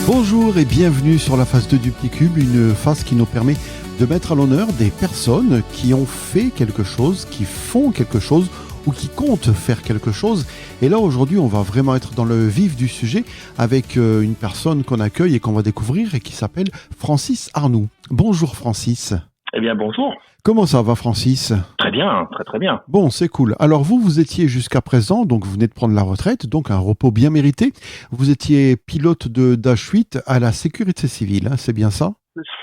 Bonjour et bienvenue sur la phase 2 du Petit Cube, une phase qui nous permet de mettre à l'honneur des personnes qui ont fait quelque chose, qui font quelque chose ou qui comptent faire quelque chose. Et là aujourd'hui on va vraiment être dans le vif du sujet avec une personne qu'on accueille et qu'on va découvrir et qui s'appelle Francis Arnoux. Bonjour Francis. Eh bien, bonjour. Comment ça va Francis ? Très bien, très très bien. Bon, c'est cool. Alors vous étiez jusqu'à présent, donc vous venez de prendre la retraite, donc un repos bien mérité. Vous étiez pilote de Dash 8 à la sécurité civile, hein, c'est bien ça ?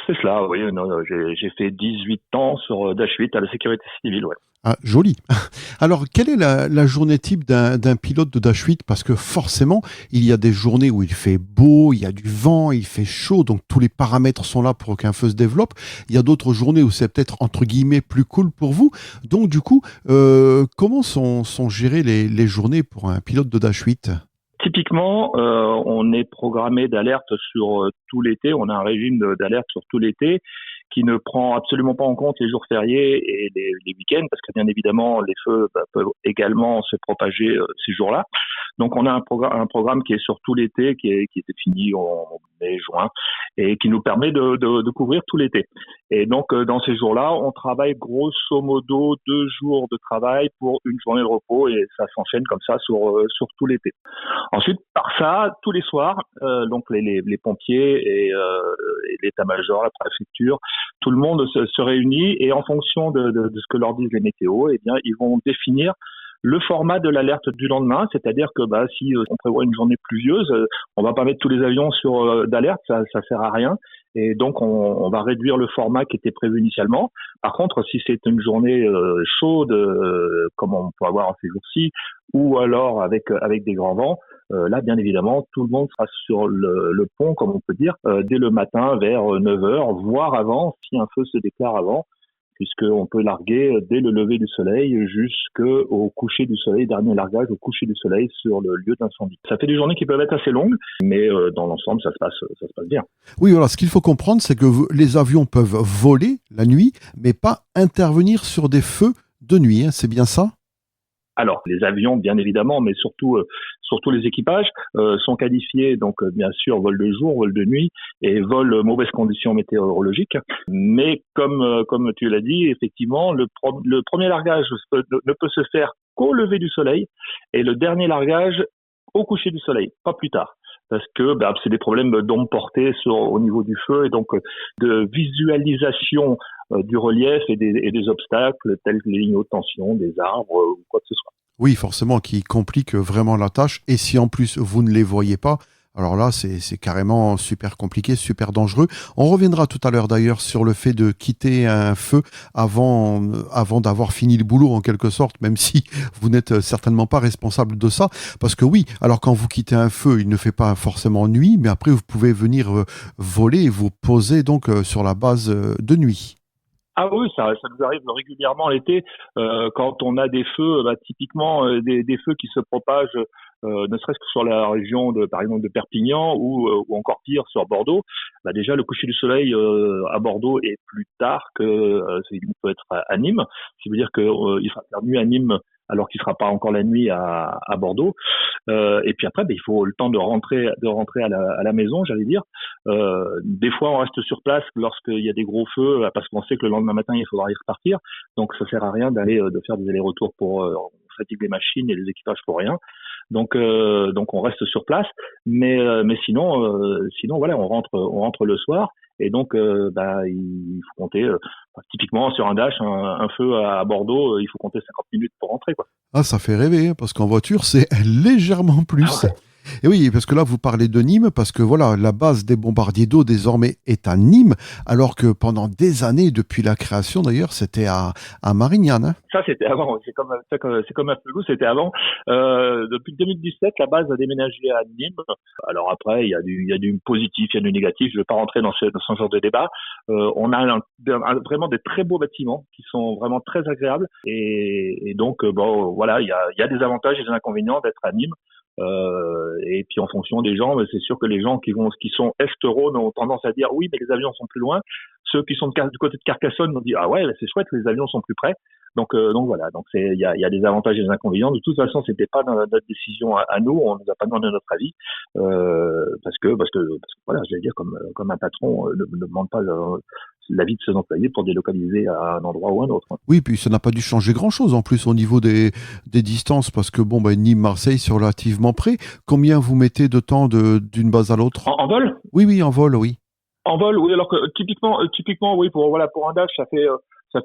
C'est cela, oui. Non, j'ai fait 18 ans sur Dash 8 à la sécurité civile, ouais. Ah, joli. Alors, quelle est la journée type d'un pilote de Dash 8 ? Parce que forcément, il y a des journées où il fait beau, il y a du vent, il fait chaud, donc tous les paramètres sont là pour qu'un feu se développe. Il y a d'autres journées où c'est peut-être, entre guillemets, plus cool pour vous. Donc, du coup, comment sont gérées les journées pour un pilote de Dash 8 ? Typiquement, on est programmé d'alerte sur tout l'été. On a un régime d'alerte sur tout l'été qui ne prend absolument pas en compte les jours fériés et les week-ends, parce que bien évidemment, les feux peuvent également se propager ces jours-là. Donc, on a un programme qui est sur tout l'été, qui est défini en mai, juin, et qui nous permet de couvrir tout l'été. Et donc, dans ces jours-là, on travaille grosso modo 2 jours de travail pour une journée de repos, et ça s'enchaîne comme ça sur tout l'été. Ensuite, par ça, tous les soirs, donc les pompiers et l'état-major, la préfecture, tout le monde se réunit et en fonction de ce que leur disent les météos, eh bien, ils vont définir le format de l'alerte du lendemain, c'est-à-dire que si on prévoit une journée pluvieuse, on va pas mettre tous les avions sur d'alerte, ça sert à rien. Et donc on va réduire le format qui était prévu initialement. Par contre, si c'est une journée chaude, comme on peut avoir en ces jours-ci, ou alors avec des grands vents, là bien évidemment tout le monde sera sur le pont, comme on peut dire, dès le matin vers 9h, voire avant, si un feu se déclare avant, puisqu'on peut larguer dès le lever du soleil jusqu'au coucher du soleil, dernier largage au coucher du soleil sur le lieu d'incendie. Ça fait des journées qui peuvent être assez longues, mais dans l'ensemble, ça se passe bien. Oui, voilà, ce qu'il faut comprendre, c'est que les avions peuvent voler la nuit, mais pas intervenir sur des feux de nuit, hein, c'est bien ça ? Alors, les avions, bien évidemment, mais surtout les équipages sont qualifiés, donc bien sûr, vol de jour, vol de nuit et vol mauvaises conditions météorologiques. Mais comme tu l'as dit, effectivement, le premier largage ne peut se faire qu'au lever du soleil et le dernier largage au coucher du soleil, pas plus tard. Parce que c'est des problèmes d'ondes portées au niveau du feu et donc de visualisation du relief et des obstacles tels que les lignes haute tension, des arbres ou quoi que ce soit. Oui, forcément, qui complique vraiment la tâche. Et si en plus vous ne les voyez pas, alors là, c'est carrément super compliqué, super dangereux. On reviendra tout à l'heure d'ailleurs sur le fait de quitter un feu avant d'avoir fini le boulot en quelque sorte, même si vous n'êtes certainement pas responsable de ça. Parce que oui, alors quand vous quittez un feu, il ne fait pas forcément nuit, mais après vous pouvez venir voler et vous poser donc sur la base de nuit. Ah oui, ça nous arrive régulièrement l'été quand on a des feux, typiquement des feux qui se propagent, ne serait-ce que sur la région par exemple de Perpignan ou encore pire sur Bordeaux. Déjà le coucher du soleil à Bordeaux est plus tard que il peut être à Nîmes. Ça veut dire que il sera faire nuit à Nîmes alors qu'il sera pas encore la nuit à Bordeaux. Et puis après, il faut le temps de rentrer à la maison, j'allais dire. Des fois, on reste sur place lorsqu'il y a des gros feux, parce qu'on sait que le lendemain matin, il faudra y repartir. Donc, ça sert à rien de faire des allers-retours pour on fatigue les machines et les équipages pour rien. Donc on reste sur place. Mais sinon, voilà, on rentre le soir. Et donc, il faut compter, typiquement sur un Dash, un feu à Bordeaux, il faut compter 50 minutes pour rentrer, quoi. Ah, ça fait rêver, hein, parce qu'en voiture, c'est légèrement plus. Ah ouais. Et oui, parce que là, vous parlez de Nîmes, parce que voilà, la base des bombardiers d'eau désormais est à Nîmes, alors que pendant des années, depuis la création d'ailleurs, c'était à Marignane. Hein. Ça, c'était avant. C'est comme un Pelou, c'était avant. Depuis 2017, la base a déménagé à Nîmes. Alors après, il y a du positif, il y a du négatif. Je ne vais pas rentrer dans ce genre de débat. On a vraiment des très beaux bâtiments qui sont vraiment très agréables. Et donc, voilà, il y a des avantages et des inconvénients d'être à Nîmes. Et puis en fonction des gens, c'est sûr que les gens qui sont est-rhône ont tendance à dire oui, mais les avions sont plus loin. Ceux qui sont du côté de Carcassonne ont dit ah ouais, c'est chouette, les avions sont plus près. Donc voilà, donc il y a des avantages et des inconvénients. De toute façon, c'était pas dans notre décision à nous, on nous a pas demandé notre avis, parce que voilà, j'allais dire comme un patron ne demande pas l'avis de ses employés pour délocaliser à un endroit ou un autre. Oui, puis ça n'a pas dû changer grand-chose en plus au niveau des distances, parce que bon, Nîmes-Marseille, c'est relativement près. Combien vous mettez de temps d'une base à l'autre? En vol? Oui, en vol, oui. En vol, oui. Alors que typiquement, oui, pour un dash, ça fait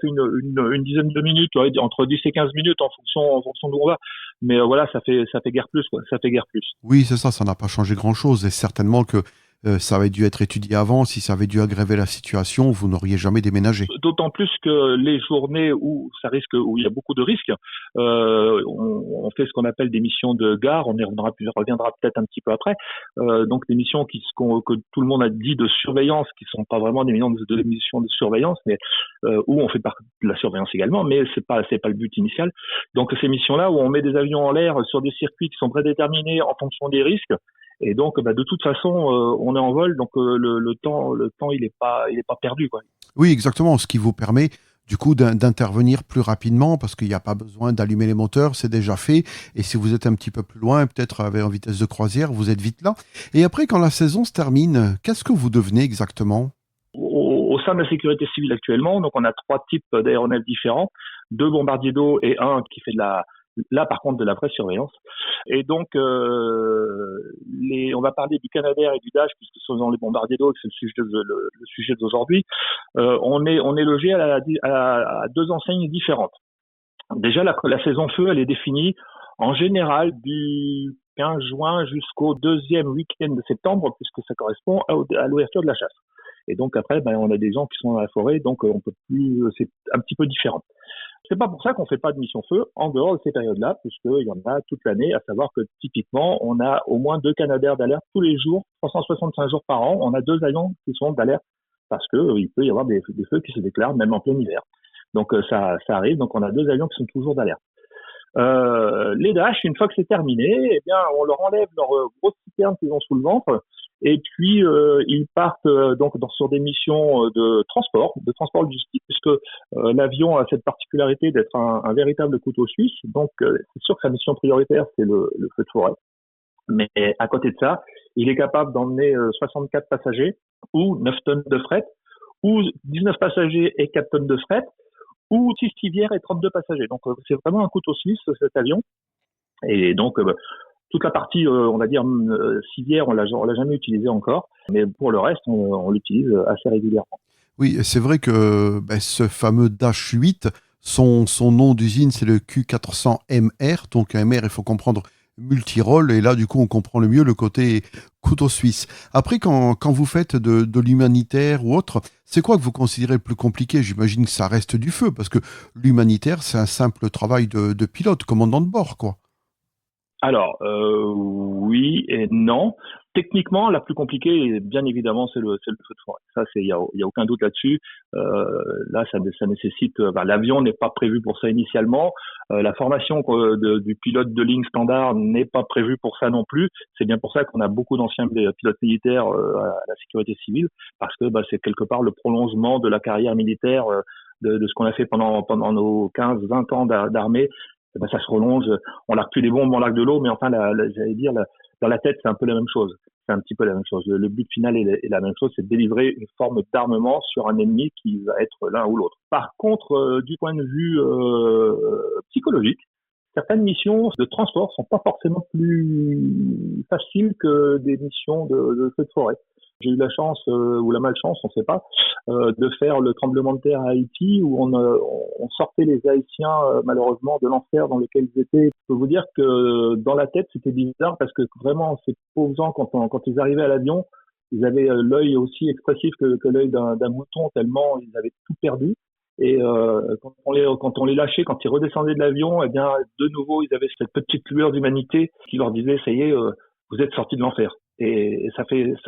une dizaine de minutes, ouais, entre 10 et 15 minutes en fonction d'où on va. Mais voilà, ça fait guère plus, quoi. Ça fait guère plus. Oui, c'est ça n'a pas changé grand-chose. Et certainement que ça avait dû être étudié avant. Si ça avait dû aggraver la situation, vous n'auriez jamais déménagé. D'autant plus que les journées où il y a beaucoup de risques, on fait ce qu'on appelle des missions de gare. On y reviendra peut-être un petit peu après. Donc des missions que tout le monde a dit de surveillance, qui sont pas vraiment des missions de surveillance, mais où on fait partie de la surveillance également, mais c'est pas le but initial. Donc ces missions-là où on met des avions en l'air sur des circuits qui sont prédéterminés en fonction des risques. Et donc, de toute façon, on est en vol, donc le temps, il est pas perdu, quoi. Oui, exactement. Ce qui vous permet, du coup, d'intervenir plus rapidement parce qu'il n'y a pas besoin d'allumer les moteurs, c'est déjà fait. Et si vous êtes un petit peu plus loin, peut-être en vitesse de croisière, vous êtes vite là. Et après, quand la saison se termine, qu'est-ce que vous devenez exactement? Au sein de la sécurité civile actuellement, donc on a 3 types d'aéronefs différents, 2 bombardiers d'eau et un qui fait là par contre de la vraie surveillance. Et donc on va parler du Canadair et du Dash puisque ce sont les bombardiers d'eau, c'est le sujet d'aujourd'hui. On est logé à 2 enseignes différentes. Déjà la saison feu, elle est définie en général du 15 juin jusqu'au 2e week-end de septembre puisque ça correspond à l'ouverture de la chasse. Et donc après, on a des gens qui sont dans la forêt, donc on peut plus, c'est un petit peu différent. C'est pas pour ça qu'on fait pas de mission feu en dehors de ces périodes-là, puisqu'il y en a toute l'année, à savoir que typiquement, on a au moins 2 Canadair d'alerte tous les jours, 365 jours par an, on a 2 avions qui sont d'alerte, parce que il peut y avoir des feux qui se déclarent même en plein hiver. Donc ça arrive, donc on a 2 avions qui sont toujours d'alerte. Les Dash, une fois que c'est terminé, eh bien, on leur enlève leur grosse citerne qu'ils ont sous le ventre, et puis ils partent donc sur des missions de transport logistique, puisque l'avion a cette particularité d'être un véritable couteau suisse. Donc c'est sûr que sa mission prioritaire c'est le feu de forêt, mais à côté de ça, il est capable d'emmener 64 passagers ou 9 tonnes de fret, ou 19 passagers et 4 tonnes de fret, ou 6 civières et 32 passagers. Donc c'est vraiment un couteau suisse cet avion. Et donc toute la partie, on va dire, civière, on l'a jamais utilisé encore, mais pour le reste, on l'utilise assez régulièrement. Oui, c'est vrai que ce fameux Dash 8, son nom d'usine, c'est le Q400MR. Donc un MR, il faut comprendre multirôle, et là, du coup, on comprend le mieux le côté couteau suisse. Après, quand vous faites de l'humanitaire ou autre, c'est quoi que vous considérez le plus compliqué? J'imagine que ça reste du feu, parce que l'humanitaire, c'est un simple travail de pilote, commandant de bord, quoi. Alors, oui et non. Techniquement, la plus compliquée, bien évidemment, c'est le feu de forêt. Ça, il y a aucun doute là-dessus. Là, ça nécessite. L'avion n'est pas prévu pour ça initialement. La formation du pilote de ligne standard n'est pas prévue pour ça non plus. C'est bien pour ça qu'on a beaucoup d'anciens pilotes militaires à la sécurité civile, parce que c'est quelque part le prolongement de la carrière militaire, de ce qu'on a fait pendant nos 15-20 ans d'armée. Ça se relonge, on largue plus des bombes, on largue de l'eau, mais enfin, j'allais dire, dans la tête, c'est un peu la même chose. C'est un petit peu la même chose. Le but final est la même chose, c'est de délivrer une forme d'armement sur un ennemi qui va être l'un ou l'autre. Par contre, du point de vue psychologique, certaines missions de transport sont pas forcément plus faciles que des missions de feu de forêt. J'ai eu la chance ou la malchance, on ne sait pas, de faire le tremblement de terre à Haïti où on sortait les Haïtiens malheureusement de l'enfer dans lequel ils étaient. Je peux vous dire que dans la tête c'était bizarre parce que vraiment ces pauvres gens quand ils arrivaient à l'avion, ils avaient l'œil aussi expressif que l'œil d'un mouton tellement ils avaient tout perdu. Et quand on les lâchait, quand ils redescendaient de l'avion, eh bien de nouveau ils avaient cette petite lueur d'humanité qui leur disait ça y est, vous êtes sortis de l'enfer. Et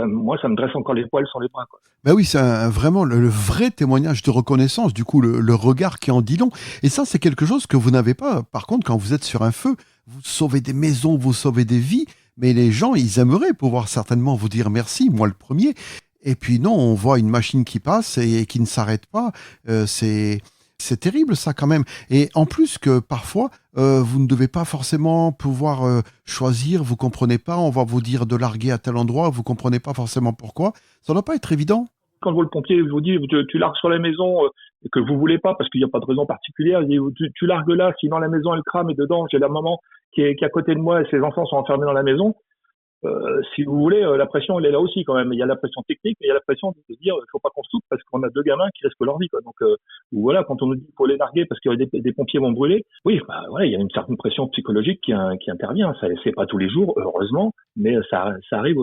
moi, ça me dresse encore les poils sur les bras, quoi. Ben oui, c'est vraiment le vrai témoignage de reconnaissance, du coup, le regard qui en dit long. Et ça, c'est quelque chose que vous n'avez pas. Par contre, quand vous êtes sur un feu, vous sauvez des maisons, vous sauvez des vies, mais les gens, ils aimeraient pouvoir certainement vous dire merci, moi le premier. Et puis non, on voit une machine qui passe et qui ne s'arrête pas. C'est C'est terrible ça quand même. Et en plus que parfois, vous ne devez pas forcément pouvoir choisir, vous comprenez pas, on va vous dire de larguer à tel endroit, vous comprenez pas forcément pourquoi. Ça doit pas être évident. Quand le pompier vous dit tu largues sur la maison et que vous voulez pas parce qu'il n'y a pas de raison particulière, il dit tu largues là, sinon la maison elle crame et dedans j'ai la maman qui est à côté de moi et ses enfants sont enfermés dans la maison. Si vous voulez, la pression, elle est là aussi quand même. Il y a la pression technique, mais il y a la pression de se dire, il faut pas qu'on se soupe parce qu'on a deux gamins qui risquent leur vie, quoi. Donc, voilà, quand on nous dit qu'il faut les larguer parce que des pompiers vont brûler, oui, bah, voilà, il y a une certaine pression psychologique qui intervient. Ça, c'est pas tous les jours, heureusement, mais ça arrive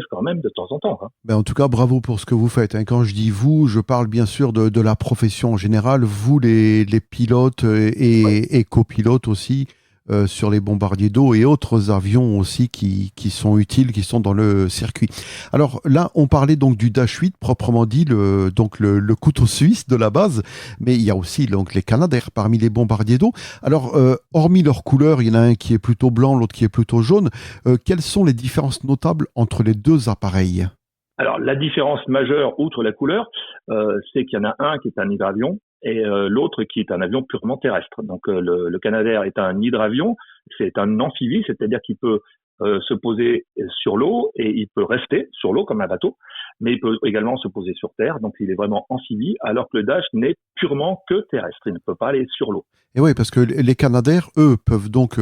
quand même de temps en temps, hein. Ben, en tout cas, bravo pour ce que vous faites, hein. Quand je dis vous, je parle bien sûr de la profession en général, vous les pilotes Ouais. et copilotes aussi. Sur les bombardiers d'eau et autres avions aussi qui sont utiles, qui sont dans le circuit. Alors là, on parlait donc du Dash 8, proprement dit, le couteau suisse de la base, mais il y a aussi donc les Canadair parmi les bombardiers d'eau. Alors, hormis leur couleur, il y en a un qui est plutôt blanc, l'autre qui est plutôt jaune. Quelles sont les différences notables entre les deux appareils? Alors, la différence majeure, outre la couleur, c'est qu'il y en a un qui est un hydravion et l'autre qui est un avion purement terrestre. Donc, le Canadair est un hydravion, c'est un amphibie, c'est-à-dire qu'il peut se poser sur l'eau et il peut rester sur l'eau comme un bateau, mais il peut également se poser sur terre, donc il est vraiment amphibie, alors que le Dash n'est purement que terrestre, il ne peut pas aller sur l'eau. Et oui, parce que les Canadair, eux, peuvent donc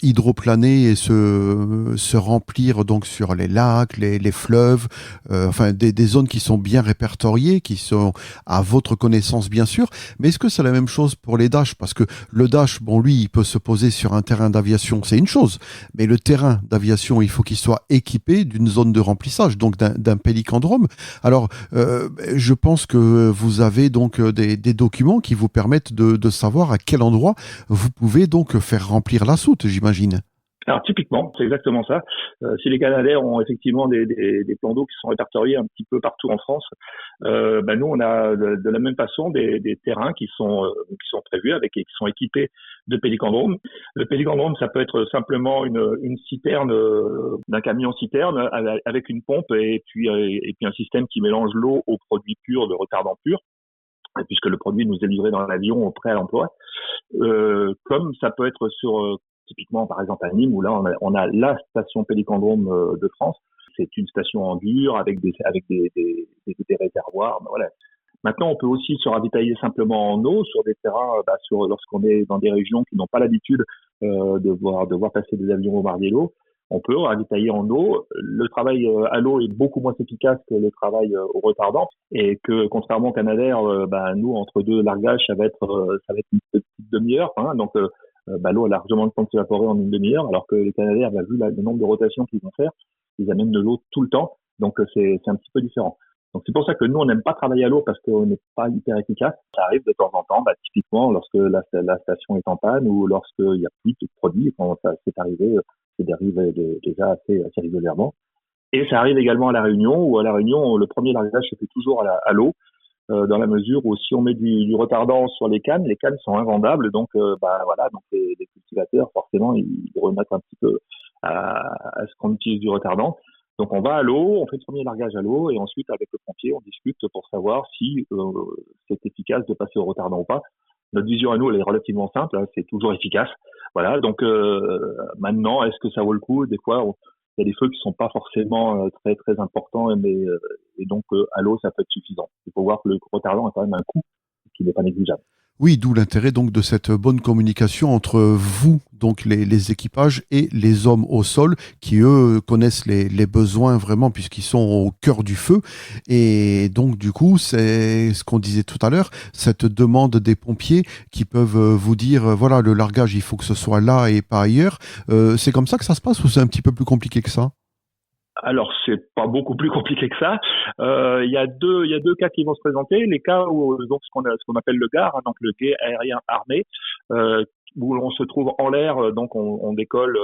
hydroplaner et se remplir donc sur les lacs, les fleuves, enfin des zones qui sont bien répertoriées, qui sont à votre connaissance bien sûr. Mais est-ce que c'est la même chose pour les Dash? Parce que le Dash, bon lui, il peut se poser sur un terrain d'aviation, c'est une chose. Mais le terrain d'aviation, il faut qu'il soit équipé d'une zone de remplissage, donc d'un pélicandrome. Alors, je pense que vous avez donc des documents qui vous permettent de savoir à quel endroit vous pouvez donc faire remplir la soute, j'imagine. Alors typiquement, c'est exactement ça. Si les Canadair ont effectivement des plans d'eau qui sont répertoriés un petit peu partout en France, nous on a de la même façon des terrains qui sont prévus et qui sont équipés de pélicandromes. Le pélicandrome, ça peut être simplement une citerne d'un camion citerne avec une pompe et puis un système qui mélange l'eau au produit pur, de retardant pur, puisque le produit nous est livré dans l'avion prêt à l'emploi. Comme ça peut être sur typiquement par exemple à Nîmes où là on a la station Pélicandrome de France. C'est une station en dur avec des réservoirs. Ben voilà. Maintenant, on peut aussi se ravitailler simplement en eau sur des terrains, lorsqu'on est dans des régions qui n'ont pas l'habitude de voir passer des avions bombardiers d'eau. On peut ravitailler en eau. Le travail à l'eau est beaucoup moins efficace que le travail au retardant et que contrairement au Canadair, nous entre deux largages, ça va être une petite demi-heure, hein, donc l'eau a largement le temps de s'évaporer en une demi-heure, alors que les Canadair, vu le nombre de rotations qu'ils vont faire, ils amènent de l'eau tout le temps, donc c'est un petit peu différent. Donc c'est pour ça que nous on n'aime pas travailler à l'eau parce qu'on n'est pas hyper efficace. Ça arrive de temps en temps, typiquement lorsque la station est en panne ou lorsqu'il n'y a plus de produits, quand ça s'est arrivé, ça arrive déjà assez régulièrement. Et ça arrive également à La Réunion, où à La Réunion, le premier largage se fait toujours à l'eau, dans la mesure où si on met du retardant sur les cannes sont invendables, donc voilà, donc les cultivateurs forcément ils remettent un petit peu à ce qu'on utilise du retardant. Donc on va à l'eau, on fait le premier largage à l'eau et ensuite avec le pompier on discute pour savoir si c'est efficace de passer au retardant ou pas. Notre vision à nous elle est relativement simple, hein, c'est toujours efficace. Voilà, donc maintenant est-ce que ça vaut le coup? Des fois il y a des feux qui sont pas forcément très très importants, et donc à l'eau ça peut être suffisant. Il faut voir que le retardant a quand même un coût qui n'est pas négligeable. Oui, d'où l'intérêt donc de cette bonne communication entre vous, donc les équipages, et les hommes au sol, qui eux connaissent les besoins vraiment puisqu'ils sont au cœur du feu. Et donc du coup, c'est ce qu'on disait tout à l'heure, cette demande des pompiers qui peuvent vous dire, voilà, le largage, il faut que ce soit là et pas ailleurs. C'est comme ça que ça se passe ou c'est un petit peu plus compliqué que ça? Alors c'est pas beaucoup plus compliqué que ça. Il y a deux cas qui vont se présenter. Les cas où donc ce qu'on appelle le GAR, hein, donc le guet aérien armé, euh, où on se trouve en l'air, donc on décolle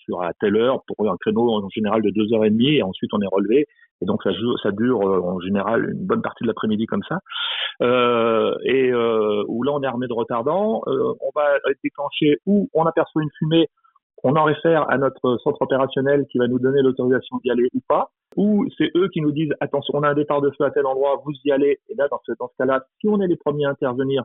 sur à telle heure pour un créneau en général de 2 heures et demie, et ensuite on est relevé. Et donc ça dure en général une bonne partie de l'après-midi comme ça. Où là on est armé de retardant, on va être déclenché où on aperçoit une fumée on en réfère à notre centre opérationnel qui va nous donner l'autorisation d'y aller ou pas, ou c'est eux qui nous disent attention, on a un départ de feu à tel endroit, vous y allez. Et là, dans ce cas-là, si on est les premiers à intervenir,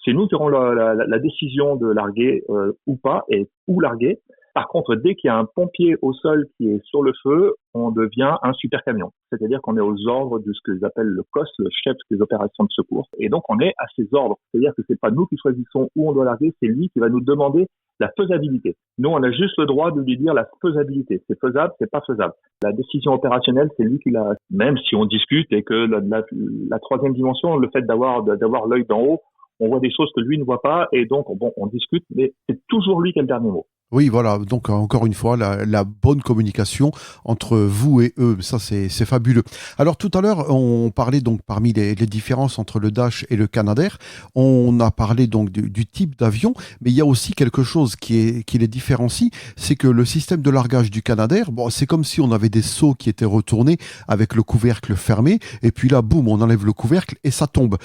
c'est nous qui aurons la décision de larguer ou pas et où larguer. Par contre, dès qu'il y a un pompier au sol qui est sur le feu, on devient un super camion. C'est-à-dire qu'on est aux ordres de ce qu'ils appellent le COS, le chef des opérations de secours. Et donc, on est à ses ordres. C'est-à-dire que c'est pas nous qui choisissons où on doit larguer, c'est lui qui va nous demander la faisabilité. Nous, on a juste le droit de lui dire la faisabilité. C'est faisable, c'est pas faisable. La décision opérationnelle, c'est lui qui l'a. Même si on discute et que la troisième dimension, le fait d'avoir l'œil d'en haut, on voit des choses que lui ne voit pas et donc, bon, on discute, mais c'est toujours lui qui a le dernier mot. Oui, voilà. Donc, encore une fois, la bonne communication entre vous et eux, ça, c'est fabuleux. Alors, tout à l'heure, on parlait donc parmi les différences entre le Dash et le Canadair. On a parlé donc du type d'avion, mais il y a aussi quelque chose qui les différencie, c'est que le système de largage du Canadair, bon, c'est comme si on avait des seaux qui étaient retournés avec le couvercle fermé, et puis là, boum, on enlève le couvercle et ça tombe.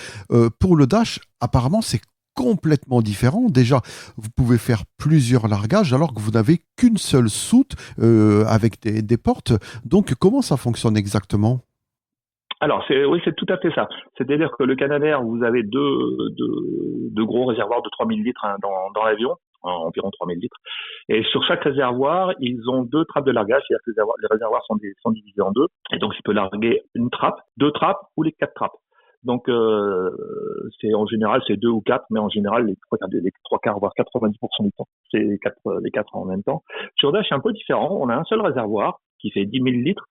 Pour le Dash, apparemment, c'est complètement différent. Déjà, vous pouvez faire plusieurs largages alors que vous n'avez qu'une seule soute avec des portes. Donc, comment ça fonctionne exactement? Alors, c'est tout à fait ça. C'est-à-dire que le Canadair, vous avez deux gros réservoirs de 3000 litres dans l'avion, environ 3000 litres. Et sur chaque réservoir, ils ont deux trappes de largage, c'est-à-dire que les réservoirs sont divisés en deux. Et donc, il peut larguer une trappe, deux trappes ou les quatre trappes. Donc, c'est en général, c'est deux ou quatre, mais en général, les trois quarts, voire 90% du temps, c'est les quatre en même temps. Sur Dash, c'est un peu différent. On a un seul réservoir qui fait 10 000 litres.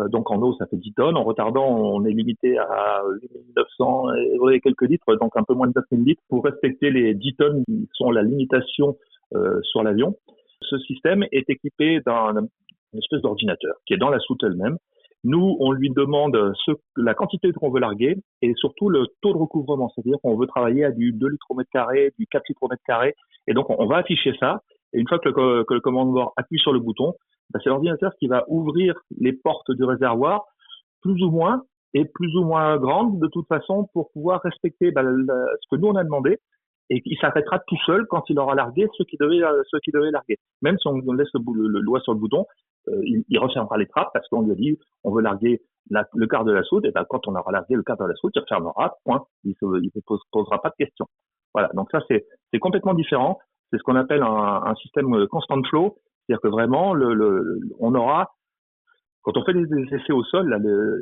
Donc, en eau, ça fait 10 tonnes. En retardant, on est limité à 8 900 et quelques litres, donc un peu moins de 9 000 litres pour respecter les 10 tonnes qui sont la limitation sur l'avion. Ce système est équipé d'une espèce d'ordinateur qui est dans la soute elle-même. Nous, on lui demande la quantité qu'on veut larguer et surtout le taux de recouvrement. C'est-à-dire qu'on veut travailler à du 2 litres au mètre carré, du 4 litres au mètre carré. Et donc, on va afficher ça. Et une fois que le commandant de bord appuie sur le bouton, c'est l'ordinateur qui va ouvrir les portes du réservoir plus ou moins grandes de toute façon pour pouvoir respecter ce que nous, on a demandé. Et il s'arrêtera tout seul quand il aura largué ce qu'il devait larguer. Même si on laisse le doigt sur le bouton, il refermera les trappes parce qu'on lui a dit on veut larguer le quart de la soute, et ben quand on aura largué le quart de la soute, il refermera, point. Il ne posera pas de questions. Voilà, donc ça c'est complètement différent. C'est ce qu'on appelle un système constant flow, c'est-à-dire que vraiment on aura, quand on fait des essais au sol, là,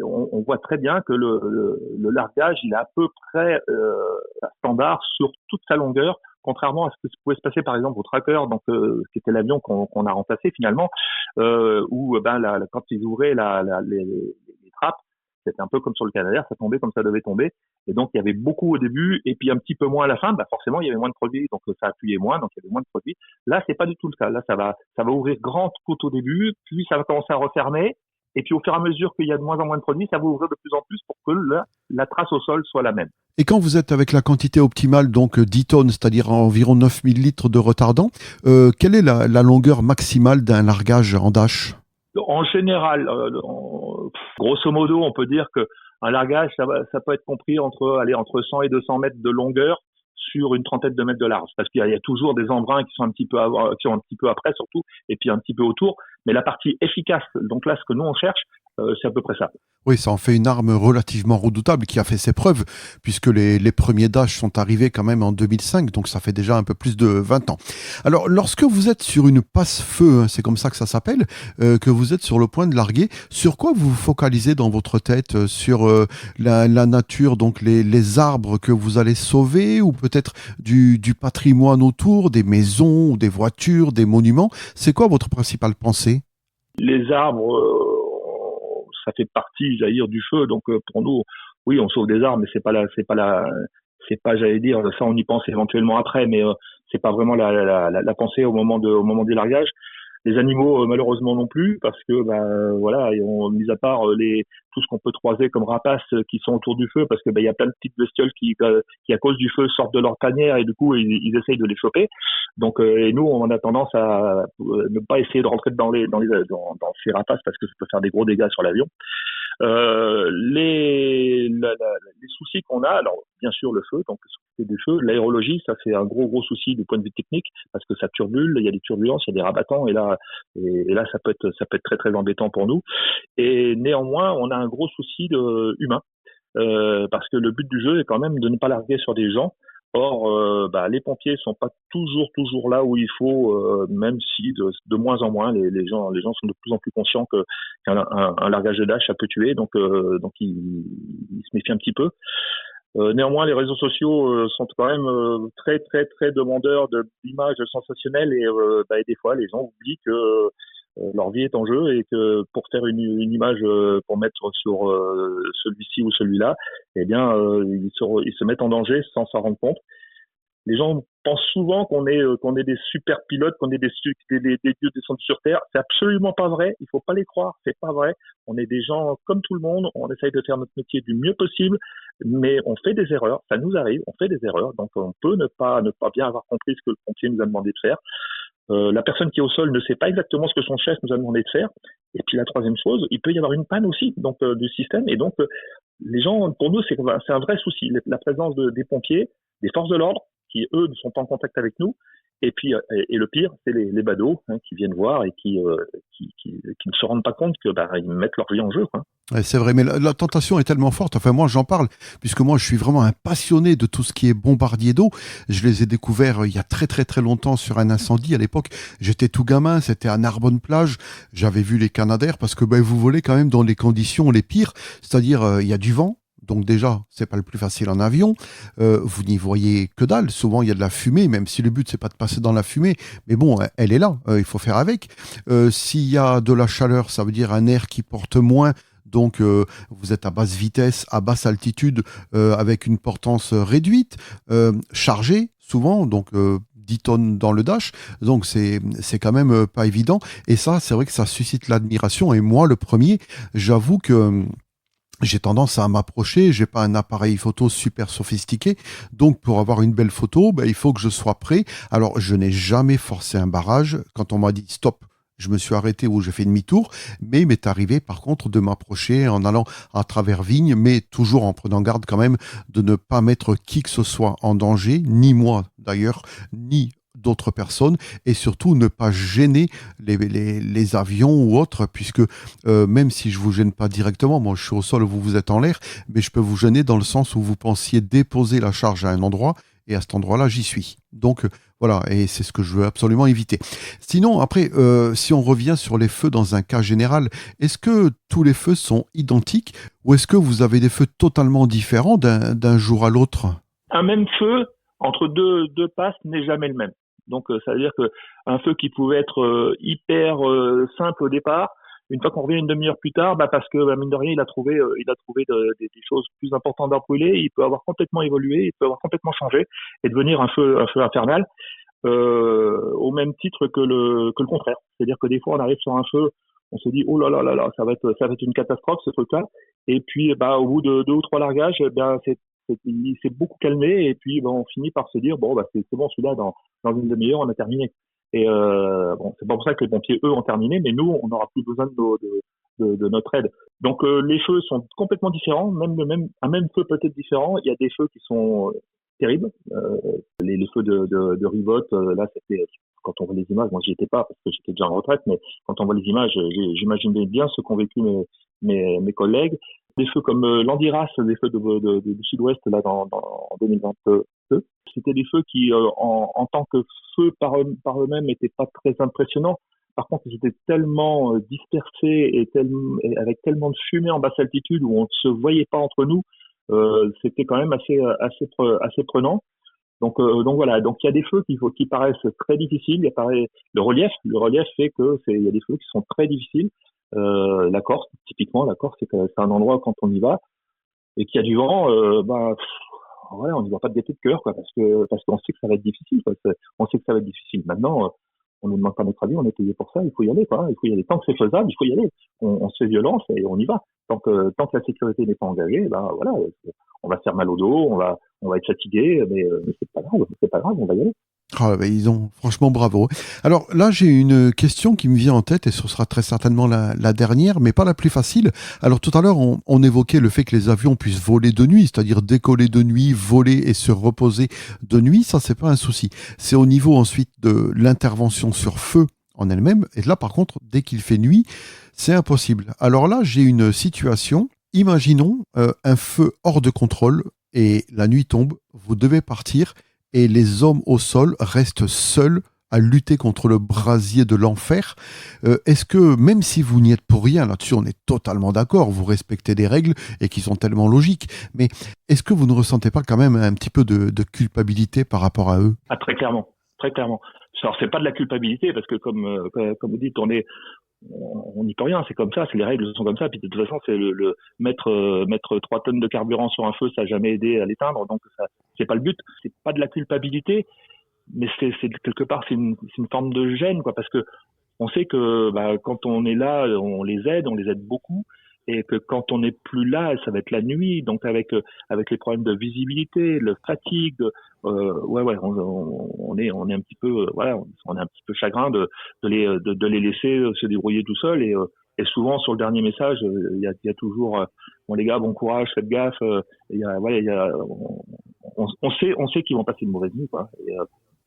on voit très bien que le largage, il est à peu près standard sur toute sa longueur, contrairement à ce qui pouvait se passer par exemple au Tracker, donc qui était l'avion qu'on a remplacé finalement, où quand ils ouvraient les trappes, c'était un peu comme sur le Canadair, ça tombait comme ça devait tomber, et donc il y avait beaucoup au début et puis un petit peu moins à la fin. Forcément il y avait moins de produits, donc ça appuyait moins, donc il y avait moins de produits. Là c'est pas du tout le cas. Là ça va ouvrir grand tout au début, puis ça va commencer à refermer. Et puis, au fur et à mesure qu'il y a de moins en moins de produits, ça va ouvrir de plus en plus pour que la trace au sol soit la même. Et quand vous êtes avec la quantité optimale, donc 10 tonnes, c'est-à-dire environ 9000 litres de retardant, quelle est la longueur maximale d'un largage en Dash? En général, grosso modo, on peut dire que un largage, ça peut être compris entre 100 et 200 mètres de longueur sur une trentaine de mètres de large, parce qu'il y a toujours des embruns qui sont un petit peu après surtout, et puis un petit peu autour. Mais la partie efficace, donc là, ce que nous on cherche, c'est à peu près ça. Oui, ça en fait une arme relativement redoutable qui a fait ses preuves, puisque les premiers Dash sont arrivés quand même en 2005, donc ça fait déjà un peu plus de 20 ans. Alors, lorsque vous êtes sur une passe-feu, c'est comme ça que ça s'appelle, que vous êtes sur le point de larguer, sur quoi vous vous focalisez dans votre tête? Sur la nature, donc les arbres que vous allez sauver, ou peut-être du patrimoine autour, des maisons, des voitures, des monuments? C'est quoi votre principale pensée? Les arbres, ça fait partie, j'allais dire, du feu. Donc pour nous, oui, on sauve des arbres, mais c'est pas, j'allais dire, ça on y pense éventuellement après, mais c'est pas vraiment la pensée au moment du largage. Les animaux, malheureusement non plus, parce que voilà, mis à part tout ce qu'on peut croiser comme rapaces qui sont autour du feu, parce que il y a plein de petites bestioles qui à cause du feu sortent de leur tanière et du coup ils essayent de les choper. Donc et nous on a tendance à ne pas essayer de rentrer dans ces rapaces parce que ça peut faire des gros dégâts sur l'avion. Les soucis qu'on a, alors bien sûr le feu, donc s'occuper du feu, l'aérologie, ça c'est un gros souci du point de vue technique parce que ça turbule, il y a des turbulences, il y a des rabattants et là ça peut être très embêtant pour nous. Et néanmoins, on a un gros souci humain parce que le but du jeu est quand même de ne pas larguer sur des gens. Or, les pompiers sont pas toujours là où il faut, même si de moins en moins les gens sont de plus en plus conscients qu'un largage de dash ça peut tuer, donc ils se méfient un petit peu. Néanmoins, les réseaux sociaux sont quand même très demandeurs d'images sensationnelles et des fois les gens oublient que leur vie est en jeu et que pour faire une image pour mettre sur celui-ci ou celui-là, eh bien ils se mettent en danger sans s'en rendre compte. Les gens pensent souvent qu'on est des super pilotes, qu'on est des dieux descendus sur Terre. C'est absolument pas vrai. Il faut pas les croire. C'est pas vrai. On est des gens comme tout le monde. On essaye de faire notre métier du mieux possible, mais on fait des erreurs. Ça nous arrive. On fait des erreurs. Donc on peut ne pas bien avoir compris ce que le pompier nous a demandé de faire. La personne qui est au sol ne sait pas exactement ce que son chef nous a demandé de faire. Et puis la troisième chose, il peut y avoir une panne aussi du système. Et donc les gens, pour nous, c'est un vrai souci. La présence des pompiers, des forces de l'ordre, qui eux ne sont pas en contact avec nous, et puis et le pire c'est les badauds qui viennent voir et qui ne se rendent pas compte que ils mettent leur vie en jeu, quoi. Ouais, c'est vrai, mais la tentation est tellement forte. Enfin, moi, j'en parle, puisque moi, je suis vraiment un passionné de tout ce qui est bombardier d'eau. Je les ai découverts il y a très longtemps sur un incendie. À l'époque, j'étais tout gamin, c'était à Narbonne-Plage. J'avais vu les Canadair, parce que vous volez quand même dans les conditions les pires. C'est-à-dire, il y a du vent. Donc déjà, c'est pas le plus facile en avion. Vous n'y voyez que dalle. Souvent, il y a de la fumée, même si le but, c'est pas de passer dans la fumée. Mais bon, elle est là. Il faut faire avec. S'il y a de la chaleur, ça veut dire un air qui porte moins. Donc, vous êtes à basse vitesse, à basse altitude, avec une portance réduite, chargée, souvent. Donc, 10 tonnes dans le dash. Donc, c'est quand même pas évident. Et ça, c'est vrai que ça suscite l'admiration. Et moi, le premier, j'avoue que j'ai tendance à m'approcher, j'ai pas un appareil photo super sophistiqué, donc pour avoir une belle photo, il faut que je sois prêt. Alors, je n'ai jamais forcé un barrage. Quand on m'a dit stop, je me suis arrêté ou j'ai fait demi-tour, mais il m'est arrivé par contre de m'approcher en allant à travers vignes, mais toujours en prenant garde quand même de ne pas mettre qui que ce soit en danger, ni moi d'ailleurs, ni d'autres personnes, et surtout ne pas gêner les avions ou autres, puisque même si je vous gêne pas directement, moi je suis au sol, vous êtes en l'air, mais je peux vous gêner dans le sens où vous pensiez déposer la charge à un endroit, et à cet endroit-là, j'y suis. Donc voilà, et c'est ce que je veux absolument éviter. Sinon, après, si on revient sur les feux dans un cas général, est-ce que tous les feux sont identiques, ou est-ce que vous avez des feux totalement différents d'un jour à l'autre? Un même feu entre deux passes n'est jamais le même. Donc ça veut dire que un feu qui pouvait être hyper simple au départ, une fois qu'on revient une demi-heure plus tard, parce que mine de rien, il a trouvé des choses plus importantes à brûler, il peut avoir complètement évolué, il peut avoir complètement changé et devenir un feu infernal, au même titre que le contraire. C'est-à-dire que des fois, on arrive sur un feu, on se dit oh là là là là, ça va être une catastrophe ce truc-là, et puis au bout de 2 ou 3 largages, il s'est beaucoup calmé, et puis on finit par se dire c'est bon, celui-là dans une demi-heure on a terminé. Et c'est pas pour ça que les pompiers eux ont terminé, mais nous on n'aura plus besoin de notre aide. Donc les feux sont complètement différents, un même feu peut être différent. Il y a des feux qui sont terribles, les feux de Rivotte, là c'était quand on voit les images, moi j'y étais pas parce que j'étais déjà en retraite, mais quand on voit les images, j'imaginais bien ce qu'ont vécu mes collègues. Des feux comme l'Andiras, des feux du Sud-Ouest là en 2022, c'était des feux qui, en tant que feux par eux-mêmes, n'étaient pas très impressionnants. Par contre, ils étaient tellement dispersés et avec tellement de fumée en basse altitude où on ne se voyait pas entre nous, c'était quand même assez prenant. Donc voilà. Donc il y a des feux qui paraissent très difficiles. Le relief fait que il y a des feux qui sont très difficiles. La Corse, typiquement, c'est un endroit quand on y va et qu'il y a du vent, on n'y voit pas de gaieté de cœur, quoi, parce qu'on sait que ça va être difficile, quoi. On sait que ça va être difficile. Maintenant, on ne demande pas notre avis, on est payé pour ça, il faut y aller, quoi. Il faut y aller. Tant que c'est faisable, il faut y aller. On se fait violence et on y va. Tant que la sécurité n'est pas engagée, on va se faire mal au dos, on va être fatigué, mais c'est pas grave, on va y aller. Ah, bah, ils ont franchement bravo. Alors là, j'ai une question qui me vient en tête et ce sera très certainement la dernière, mais pas la plus facile. Alors tout à l'heure, on évoquait le fait que les avions puissent voler de nuit, c'est-à-dire décoller de nuit, voler et se reposer de nuit. Ça, c'est pas un souci. C'est au niveau ensuite de l'intervention sur feu en elle-même. Et là, par contre, dès qu'il fait nuit, c'est impossible. Alors là, j'ai une situation. Imaginons un feu hors de contrôle et la nuit tombe. Vous devez partir et les hommes au sol restent seuls à lutter contre le brasier de l'enfer. Est-ce que, même si vous n'y êtes pour rien, là-dessus on est totalement d'accord, vous respectez des règles et qui sont tellement logiques, mais est-ce que vous ne ressentez pas quand même un petit peu de culpabilité par rapport à eux? Ah, très clairement, très clairement. Alors c'est pas de la culpabilité parce que comme vous dites, on n'y peut rien, c'est comme ça, c'est les règles sont comme ça. Puis de toute façon, c'est le mettre 3 tonnes de carburant sur un feu, ça n'a jamais aidé à l'éteindre, donc ça c'est pas le but. C'est pas de la culpabilité, mais c'est quelque part c'est une forme de gêne, quoi, parce que on sait que quand on est là, on les aide beaucoup, et que quand on n'est plus là, ça va être la nuit, donc avec les problèmes de visibilité, le fatigue, on est un petit peu on est un petit peu chagrin de les laisser se débrouiller tout seuls, et souvent sur le dernier message, il y a toujours bon les gars, bon courage, faites gaffe, il y a on sait qu'ils vont passer une mauvaise nuit, quoi,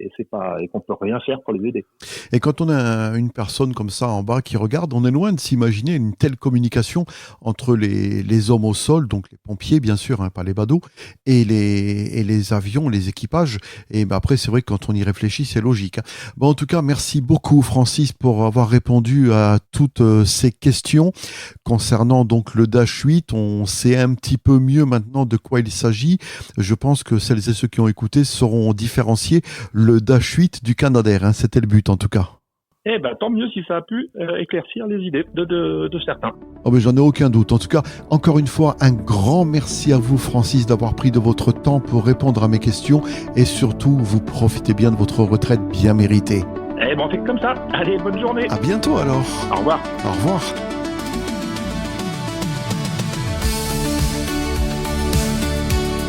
et c'est pas, et qu'on peut rien faire pour les aider. Et quand on a une personne comme ça en bas qui regarde, on est loin de s'imaginer une telle communication entre les hommes au sol, donc les pompiers bien sûr, hein, pas les badauds, et les avions, les équipages. Et ben après, c'est vrai que quand on y réfléchit, c'est logique, hein. Bon, en tout cas, merci beaucoup Francis pour avoir répondu à toutes ces questions concernant donc le Dash 8. On sait un petit peu mieux maintenant de quoi il s'agit. Je pense que celles et ceux qui ont écouté sauront différencier le Dash 8 du Canadair, hein. C'était le but en tout cas. Eh ben, tant mieux si ça a pu éclaircir les idées de certains. Oh, mais j'en ai aucun doute. En tout cas, encore une fois, un grand merci à vous, Francis, d'avoir pris de votre temps pour répondre à mes questions et surtout, vous profitez bien de votre retraite bien méritée. Eh ben, on fait comme ça. Allez, bonne journée. À bientôt alors. Au revoir. Au revoir.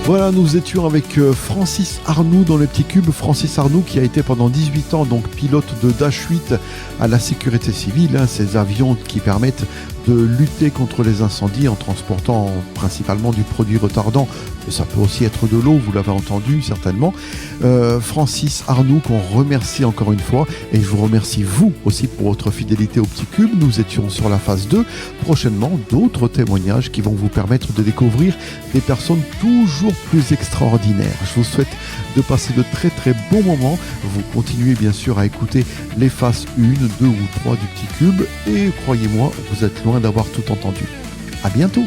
Voilà, nous étions avec Francis Arnoux dans le petit cube. Francis Arnoux qui a été pendant 18 ans donc pilote de Dash 8 à la sécurité civile, hein, ces avions qui permettent de lutter contre les incendies en transportant principalement du produit retardant. Mais ça peut aussi être de l'eau, vous l'avez entendu certainement. Francis Arnoux qu'on remercie encore une fois, et je vous remercie vous aussi pour votre fidélité au petit cube. Nous étions sur la phase 2. Prochainement, d'autres témoignages qui vont vous permettre de découvrir des personnes toujours plus extraordinaires. Je vous souhaite de passer de très très bons moments. Vous continuez bien sûr à écouter les phases 1, 2 ou 3 du petit cube, et croyez-moi, vous êtes loin d'avoir tout entendu. À bientôt.